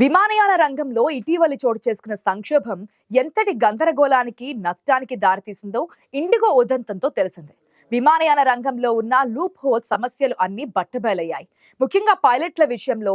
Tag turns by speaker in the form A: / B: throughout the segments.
A: విమానయాన రంగంలో ఇటీవలి చోటు చేసుకున్న సంక్షోభం ఎంతటి గందరగోళానికి నష్టానికి దారితీసిందో ఇండిగో ఉదంతంతో తెలిసిందే. విమానయాన రంగంలో ఉన్న లూప్ హోల్ సమస్యలు అన్ని బట్టబయలయ్యాయి. ముఖ్యంగా పైలట్ల విషయంలో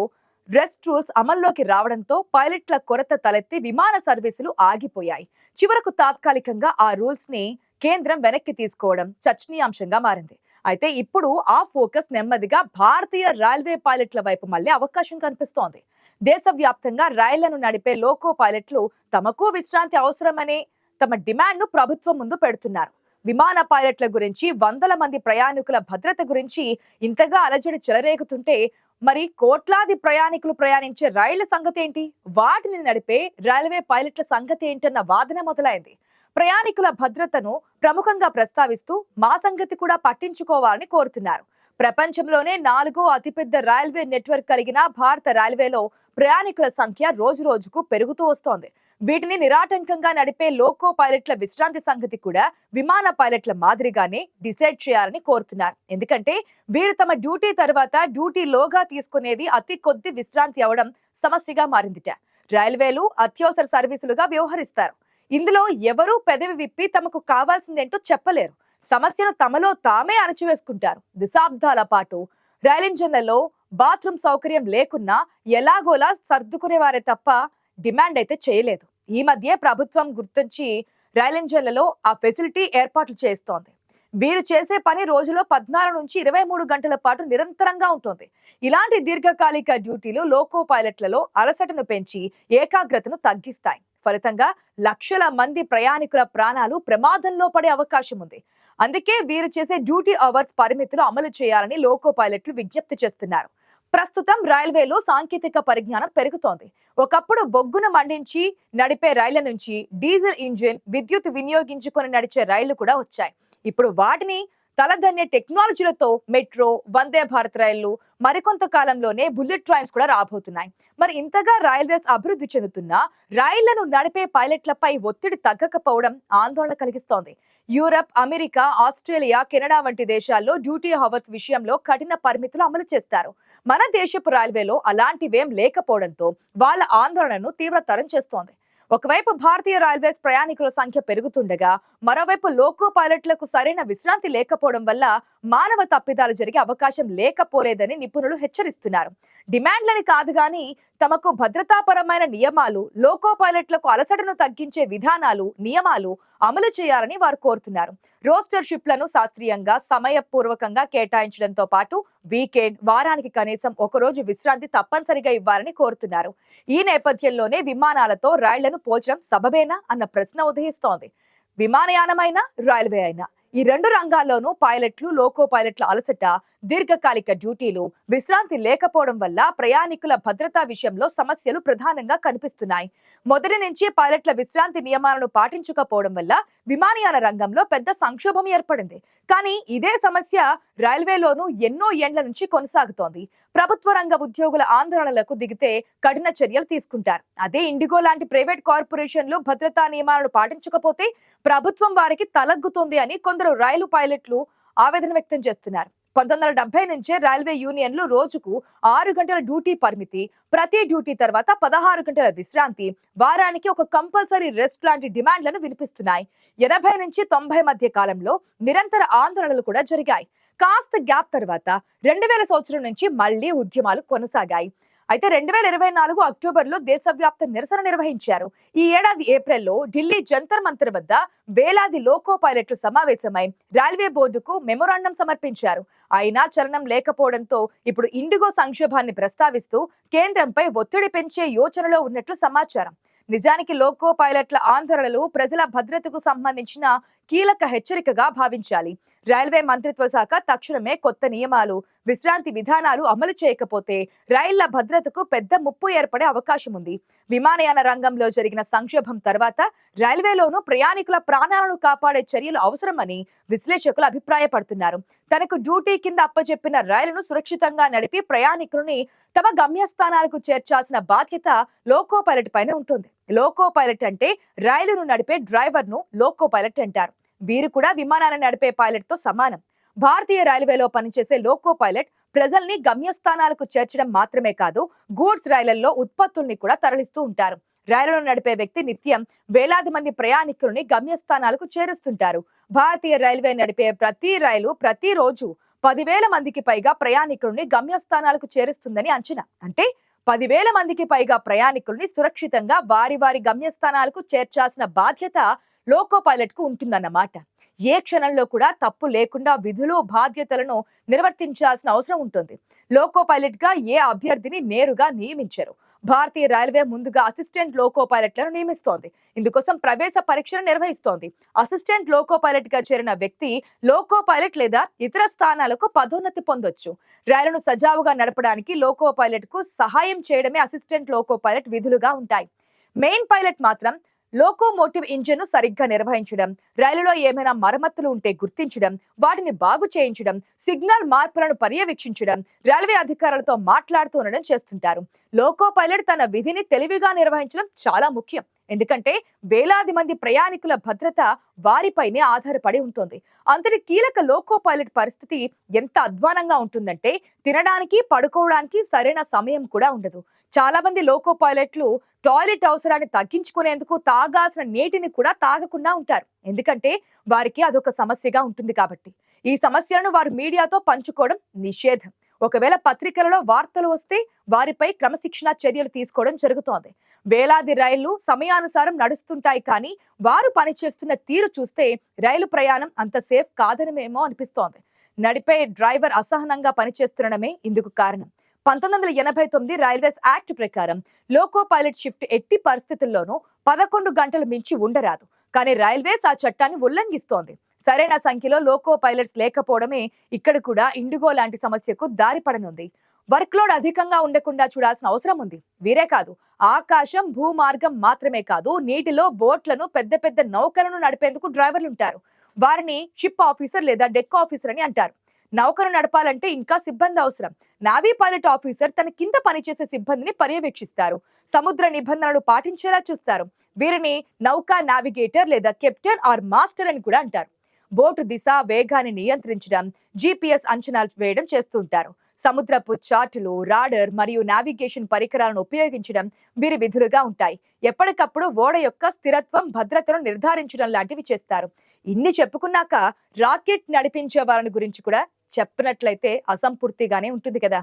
A: రెస్ట్ రూల్స్ అమల్లోకి రావడంతో పైలట్ల కొరత తలెత్తి విమాన సర్వీసులు ఆగిపోయాయి. చివరకు తాత్కాలికంగా ఆ రూల్స్ ని కేంద్రం వెనక్కి తీసుకోవడం చర్చనీయాంశంగా మారింది. అయితే ఇప్పుడు ఆ ఫోకస్ నెమ్మదిగా భారతీయ రైల్వే పైలట్ల వైపు మళ్లే అవకాశం కనిపిస్తోంది. దేశవ్యాప్తంగా రైళ్లను నడిపే లోకో పైలట్లు తమకు విశ్రాంతి అవసరమనే తమ డిమాండ్ ను ప్రభుత్వం ముందు పెడుతున్నారు. విమాన పైలట్ల గురించి, వందల మంది ప్రయాణికుల భద్రత గురించి ఇంతగా అలజడి చెలరేగుతుంటే మరి కోట్లాది ప్రయాణికులు ప్రయాణించే రైళ్ల సంగతి ఏంటి? వాటిని నడిపే రైల్వే పైలట్ల సంగతి ఏంటన్న వాదన మొదలైంది. ప్రయాణికుల భద్రతను ప్రముఖంగా ప్రస్తావిస్తూ మా సంగతి కూడా పట్టించుకోవాలని కోరుతున్నారు. ప్రపంచంలోనే 4వ అతిపెద్ద రైల్వే నెట్వర్క్ కలిగిన భారత రైల్వేలో ప్రయాణికుల సంఖ్య రోజు రోజుకు పెరుగుతూ వస్తోంది. వీటిని నిరాటంకంగా నడిపే లోకో పైలట్ల విశ్రాంతి సంగతి కూడా విమాన పైలట్ల మాదిరిగానే డిసైడ్ చేయాలని కోరుతున్నారు. ఎందుకంటే వీరు తమ డ్యూటీ తర్వాత డ్యూటీలోగా తీసుకునేది అతి కొద్ది విశ్రాంతి అవడం సమస్యగా మారిందిట. రైల్వేలు అత్యవసర సర్వీసులుగా వ్యవహరిస్తారు. ఇందులో ఎవరూ పెదవి విప్పి తమకు కావాల్సిందేంటో చెప్పలేరు. సమస్యను తమలో తామే అణచివేసుకుంటారు. దశాబ్దాల పాటు రైలింజన్లలో బాత్రూమ్ సౌకర్యం లేకున్నా ఎలాగోలా సర్దుకునేవారే తప్ప డిమాండ్ అయితే చేయలేదు. ఈ మధ్య ప్రభుత్వం గుర్తించి రైలింజన్లలో ఆ ఫెసిలిటీ ఏర్పాట్లు చేస్తోంది. వీరు చేసే పని రోజులో 14 నుంచి 23 గంటల పాటు నిరంతరంగా ఉంటుంది. ఇలాంటి దీర్ఘకాలిక డ్యూటీలు లోకో పైలట్లలో అలసటను పెంచి ఏకాగ్రతను తగ్గిస్తాయి. ఫలితంగా లక్షల మంది ప్రయాణికుల ప్రాణాలు ప్రమాదంలో పడే అవకాశం ఉంది. అందుకే వీరు చేసే డ్యూటీ అవర్స్ పరిమితులు అమలు చేయాలని లోకో పైలట్లు విజ్ఞప్తి చేస్తున్నారు. ప్రస్తుతం రైల్వేలో సాంకేతిక పరిజ్ఞానం పెరుగుతోంది. ఒకప్పుడు బొగ్గును మండించి నడిపే రైళ్ల నుంచి డీజిల్ ఇంజిన్, విద్యుత్ వినియోగించుకొని నడిచే రైళ్లు కూడా వచ్చాయి. ఇప్పుడు వాటిని తలదన్నే టెక్నాలజీలతో మెట్రో, వందే భారత్ రైళ్లు, మరికొంత కాలంలోనే బుల్లెట్ ట్రైన్స్ కూడా రాబోతున్నాయి. మరి ఇంతగా రైల్వేస్ అభివృద్ధి చెందుతున్నా రైళ్లను నడిపే పైలట్లపై ఒత్తిడి తగ్గకపోవడం ఆందోళన కలిగిస్తోంది. యూరప్, అమెరికా, ఆస్ట్రేలియా, కెనడా వంటి దేశాల్లో డ్యూటీ అవర్స్ విషయంలో కఠిన పరిమితులు అమలు చేస్తారు. మన దేశపు రైల్వేలో అలాంటివేం లేకపోవడంతో వాళ్ళ ఆందోళనను తీవ్రతరం చేస్తోంది. ఒకవైపు భారతీయ రైల్వేస్ ప్రయాణికుల సంఖ్య పెరుగుతుండగా మరోవైపు లోకో పైలట్లకు సరైన విశ్రాంతి లేకపోవడం వల్ల మానవ తప్పిదాలు జరిగే అవకాశం లేకపోలేదని నిపుణులు హెచ్చరిస్తున్నారు. డిమాండ్లని కాదు గాని తమకు భద్రతాపరమైన నియమాలు, లోకో పైలట్లకు అలసటను తగ్గించే విధానాలు, నియమాలు అమలు చేయాలని వారు కోరుతున్నారు. రోస్టర్ షిప్లను శాస్త్రీయంగా, సమయపూర్వకంగా కేటాయించడంతో పాటు వీకెండ్, వారానికి కనీసం ఒకరోజు విశ్రాంతి తప్పనిసరిగా ఇవ్వాలని కోరుతున్నారు. ఈ నేపథ్యంలోనే విమానాలతో రైళ్లను పోల్చడం సబబేనా అన్న ప్రశ్న ఉదయిస్తోంది. విమానయానమైనా, రైల్వే అయినా ఈ రెండు రంగాల్లోనూ పైలట్లు, లోకో పైలట్ల అలసట, దీర్ఘకాలిక డ్యూటీలు, విశ్రాంతి లేకపోవడం వల్ల ప్రయాణికుల భద్రతా విషయంలో సమస్యలు ప్రధానంగా కనిపిస్తున్నాయి. మొదటి నుంచి పైలట్ల విశ్రాంతి నియమాలను పాటించకపోవడం వల్ల విమానయాన రంగంలో పెద్ద సంక్షోభం ఏర్పడింది. కానీ ఇదే సమస్య రైల్వేలోనూ ఎన్నో ఏండ్ల నుంచి కొనసాగుతోంది. ప్రభుత్వ రంగ ఉద్యోగుల ఆందోళనలకు దిగితే కఠిన చర్యలు తీసుకుంటారు. అదే ఇండిగో లాంటి ప్రైవేట్ కార్పొరేషన్లు భద్రతా నియమాలను పాటించకపోతే ప్రభుత్వం వారికి తలగ్గుతుంది అని కొందరు రైలు పైలట్లు ఆవేదన వ్యక్తం చేస్తున్నారు. 1970 నుంచే రైల్వే యూనియన్లు రోజుకు 6 గంటల డ్యూటీ పరిమితి, ప్రతి డ్యూటీ తర్వాత 16 గంటల విశ్రాంతి, వారానికి ఒక కంపల్సరీ రెస్ట్ లాంటి డిమాండ్లను వినిపిస్తున్నాయి. 80 నుంచి 90 మధ్య కాలంలో నిరంతర ఆందోళనలు కూడా జరిగాయి. కాస్త గ్యాప్ తర్వాత 2000 సంవత్సరం నుంచి మళ్లీ ఉద్యమాలు కొనసాగాయి. అయితే 2024 అక్టోబర్లో దేశవ్యాప్త నిరసన నిర్వహించారు. ఈ ఏడాది ఏప్రిల్లో ఢిల్లీ జంతర్ మంతర్ వద్ద వేలాది లోకో పైలట్లు సమావేశమై రైల్వే బోర్డుకు మెమోరాండం సమర్పించారు. అయినా చలనం లేకపోవడంతో ఇప్పుడు ఇండిగో సంక్షోభాన్ని ప్రస్తావిస్తూ కేంద్రంపై ఒత్తిడి పెంచే యోచనలో ఉన్నట్లు సమాచారం. నిజానికి లోకో పైలట్ల ఆందోళనలు ప్రజల భద్రతకు సంబంధించిన కీలక హెచ్చరికగా భావించాలి. రైల్వే మంత్రిత్వ శాఖ తక్షణమే కొత్త నియమాలు, విశ్రాంతి విధానాలు అమలు చేయకపోతే రైళ్ల భద్రతకు పెద్ద ముప్పు ఏర్పడే అవకాశం ఉంది. విమానయాన రంగంలో జరిగిన సంక్షోభం తర్వాత రైల్వేలోనూ ప్రయాణికుల ప్రాణాలను కాపాడే చర్యలు అవసరమని విశ్లేషకులు అభిప్రాయపడుతున్నారు. తనకు డ్యూటీ కింద అప్పచెప్పిన రైలును సురక్షితంగా నడిపి ప్రయాణికులని తమ గమ్యస్థానాలకు చేర్చాల్సిన బాధ్యత లోకో పైలట్ పైన ఉంటుంది. లోకో పైలట్ అంటే రైలును నడిపే డ్రైవర్ ను లోకో పైలట్ అంటారు. వీరు కూడా విమానాలను నడిపే పైలట్ తో సమానం. భారతీయ రైల్వేలో పనిచేసే లోకో పైలట్ ప్రజల్ని గమ్యస్థానాలకు చేర్చడం మాత్రమే కాదు, గూడ్స్ రైళ్లలో ఉత్పత్తుల్ని కూడా తరలిస్తూ ఉంటారు. రైలును నడిపే వ్యక్తి నిత్యం వేలాది మంది ప్రయాణికుల్ని గమ్యస్థానాలకు చేరుస్తుంటారు. భారతీయ రైల్వే నడిపే ప్రతి రైలు ప్రతిరోజు 10,000 మందికి పైగా ప్రయాణికుల్ని గమ్యస్థానాలకు చేరుస్తుందని అంచనా. అంటే 10,000 మందికి పైగా ప్రయాణికుల్ని సురక్షితంగా వారి వారి గమ్యస్థానాలకు చేర్చాల్సిన బాధ్యత లోకో పైలట్ కు ఉంటుందన్నమాట. ఏ క్షణంలో కూడా తప్పు లేకుండా విధులు బాధ్యతలను నిర్వర్తించాల్సిన అవసరం ఉంటుంది. లోకో పైలట్ గా ఏ అభ్యర్థిని నేరుగా నియమించరు. భారతీయ రైల్వే ముందుగా అసిస్టెంట్ లోకో పైలట్లను నియమిస్తోంది. ఇందుకోసం ప్రవేశ పరీక్షను నిర్వహిస్తోంది. అసిస్టెంట్ లోకో పైలట్ గా చేరిన వ్యక్తి లోకో పైలట్ లేదా ఇతర స్థానాలకు పదోన్నతి పొందొచ్చు. రైలును సజావుగా నడపడానికి లోకో పైలట్ కు సహాయం చేయడమే అసిస్టెంట్ లోకో పైలట్ విధులుగా ఉంటాయి. మెయిన్ పైలట్ మాత్రం లోకోమోటివ్ ఇంజిన్ ను సరిగ్గా నిర్వహించడం, రైలులో ఏమైనా మరమ్మతులు ఉంటే గుర్తించడం, వాటిని బాగు చేయించడం, సిగ్నల్ మార్పులను పర్యవేక్షించడం, రైల్వే అధికారులతో మాట్లాడుతూ ఉండడం చేస్తుంటారు. లోకో పైలట్ తన విధిని తెలివిగా నిర్వహించడం చాలా ముఖ్యం. ఎందుకంటే వేలాది మంది ప్రయాణికుల భద్రత వారిపైనే ఆధారపడి ఉంటుంది. అంతటి కీలక లోకో పైలట్ పరిస్థితి ఎంత అధ్వానంగా ఉంటుందంటే తినడానికి, పడుకోవడానికి సరైన సమయం కూడా ఉండదు. చాలా మంది లోకో పైలట్లు టాయిలెట్ అవసరాన్ని తగ్గించుకునేందుకు తాగాల్సిన నీటిని కూడా తాగకుండా ఉంటారు. ఎందుకంటే వారికి అదొక సమస్యగా ఉంటుంది కాబట్టి. ఈ సమస్యలను వారు మీడియాతో పంచుకోవడం నిషేధం. ఒకవేళ పత్రికలలో వార్తలు వస్తే వారిపై క్రమశిక్షణ చర్యలు తీసుకోవడం జరుగుతోంది. వేలాది రైళ్లు సమయానుసారం నడుస్తుంటాయి, కానీ వారు పనిచేస్తున్న తీరు చూస్తే రైలు ప్రయాణం అంత సేఫ్ కాదనేమో అనిపిస్తోంది. నడిపే డ్రైవర్ అసహనంగా పనిచేస్తుండడమే ఇందుకు కారణం. 1989 రైల్వేస్ యాక్ట్ ప్రకారం లోకో పైలట్ షిఫ్ట్ ఎట్టి పరిస్థితుల్లోనూ 11 గంటలు మించి ఉండరాదు. కానీ రైల్వేస్ ఆ చట్టాన్ని ఉల్లంఘిస్తోంది. సరైన సంఖ్యలో లోకో పైలట్స్ లేకపోవడమే ఇక్కడ కూడా ఇండిగో లాంటి సమస్యకు దారిపడనుంది. వర్క్ లోడ్ అధికంగా ఉండకుండా చూడాల్సిన అవసరం ఉంది. వీరే కాదు, ఆకాశం, భూమార్గం మాత్రమే కాదు, నీటిలో బోట్లను, పెద్ద పెద్ద నౌకలను నడిపేందుకు డ్రైవర్లు ఉంటారు. వారిని షిప్ ఆఫీసర్ లేదా డెక్ ఆఫీసర్ అని అంటారు. నౌకను నడపాలంటే ఇంకా సిబ్బంది అవసరం. నావీ పైలట్ ఆఫీసర్ తన కింద పనిచేసే సిబ్బందిని పర్యవేక్షిస్తారు, సముద్ర నిబంధనలు పాటించేలా చూస్తారు. వీరిని నౌకా నావిగేటర్ లేదా కెప్టెన్ ఆర్ మాస్టర్ అని కూడా అంటారు. బోటు దిశ, వేగాన్ని నియంత్రించడం, GPS అంచనాలు వేయడం చేస్తుంటారు. సముద్రపు చార్టులు, రాడర్ మరియు నావిగేషన్ పరికరాలను ఉపయోగించడం వీరి విధులుగా ఉంటాయి. ఎప్పటికప్పుడు ఓడ యొక్క స్థిరత్వం, భద్రతను నిర్ధారించడం లాంటివి చేస్తారు. ఇన్ని చెప్పుకున్నాక రాకెట్ నడిపించే వారిని గురించి కూడా చెప్పినట్లయితే అసంపూర్తిగానే ఉంటుంది కదా.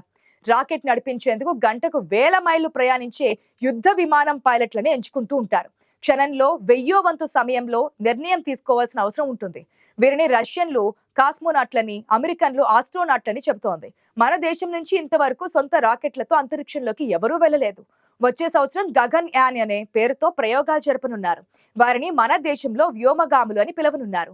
A: రాకెట్ నడిపించేందుకు గంటకు 1000 మైళ్లు ప్రయాణించే యుద్ధ విమానం పైలట్లని ఎంచుకుంటూ ఉంటారు. క్షణంలో 1000వ వంతు సమయంలో నిర్ణయం తీసుకోవాల్సిన అవసరం ఉంటుంది. వీరిని రష్యన్లు కాస్మోనాట్లని, అమెరికన్లు ఆస్ట్రోనాట్లని చెబుతోంది. మన దేశం నుంచి ఇంతవరకు సొంత రాకెట్లతో అంతరిక్షంలోకి ఎవరూ వెళ్ళలేదు. వచ్చే సంవత్సరం గగన్ యాన్ అనే పేరుతో ప్రయోగాలు జరపనున్నారు. వారిని మన దేశంలో వ్యోమగాములు అని పిలవనున్నారు.